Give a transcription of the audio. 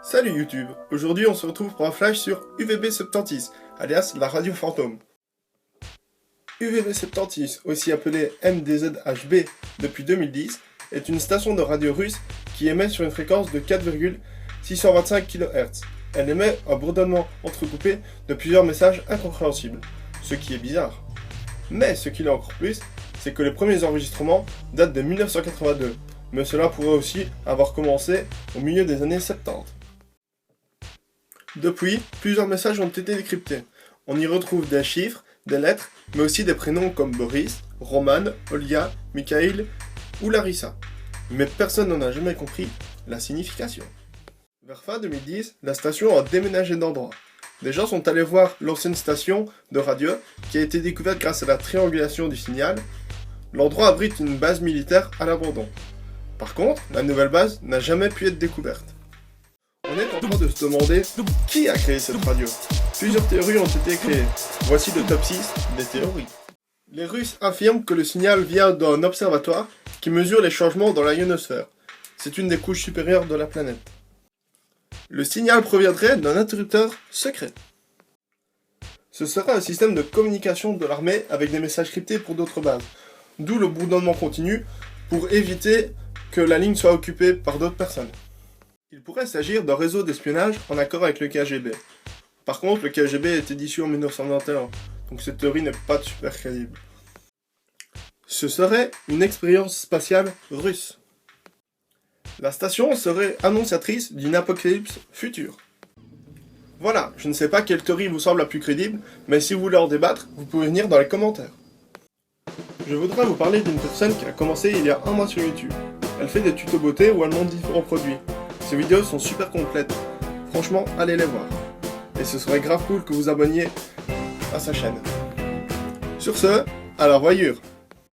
Salut YouTube, aujourd'hui on se retrouve pour un flash sur UVB 70, alias la radio fantôme. UVB 70, aussi appelée MDZHB depuis 2010, est une station de radio russe qui émet sur une fréquence de 4,625 kHz. Elle émet un bourdonnement entrecoupé de plusieurs messages incompréhensibles, ce qui est bizarre. Mais ce qui l'est encore plus, c'est que les premiers enregistrements datent de 1982, mais cela pourrait aussi avoir commencé au milieu des années 70. Depuis, plusieurs messages ont été décryptés. On y retrouve des chiffres, des lettres, mais aussi des prénoms comme Boris, Roman, Olga, Mikhail ou Larissa. Mais personne n'en a jamais compris la signification. Vers fin 2010, la station a déménagé d'endroit. Des gens sont allés voir l'ancienne station de radio qui a été découverte grâce à la triangulation du signal. L'endroit abrite une base militaire à l'abandon. Par contre, la nouvelle base n'a jamais pu être découverte. On est en train de se demander qui a créé cette radio. Plusieurs théories ont été créées. Voici le top 6 des théories. Les Russes affirment que le signal vient d'un observatoire qui mesure les changements dans la ionosphère. C'est une des couches supérieures de la planète. Le signal proviendrait d'un interrupteur secret. Ce serait un système de communication de l'armée avec des messages cryptés pour d'autres bases. D'où le bourdonnement continu pour éviter que la ligne soit occupée par d'autres personnes. Il pourrait s'agir d'un réseau d'espionnage en accord avec le KGB. Par contre, le KGB a été dissous en 1991, donc cette théorie n'est pas super crédible. Ce serait une expérience spatiale russe. La station serait annonciatrice d'une apocalypse future. Voilà, je ne sais pas quelle théorie vous semble la plus crédible, mais si vous voulez en débattre, vous pouvez venir dans les commentaires. Je voudrais vous parler d'une personne qui a commencé il y a un mois sur YouTube. Elle fait des tutos beauté où elle montre différents produits. Ces vidéos sont super complètes. Franchement, allez les voir. Et ce serait grave cool que vous abonniez à sa chaîne. Sur ce, à la voyure.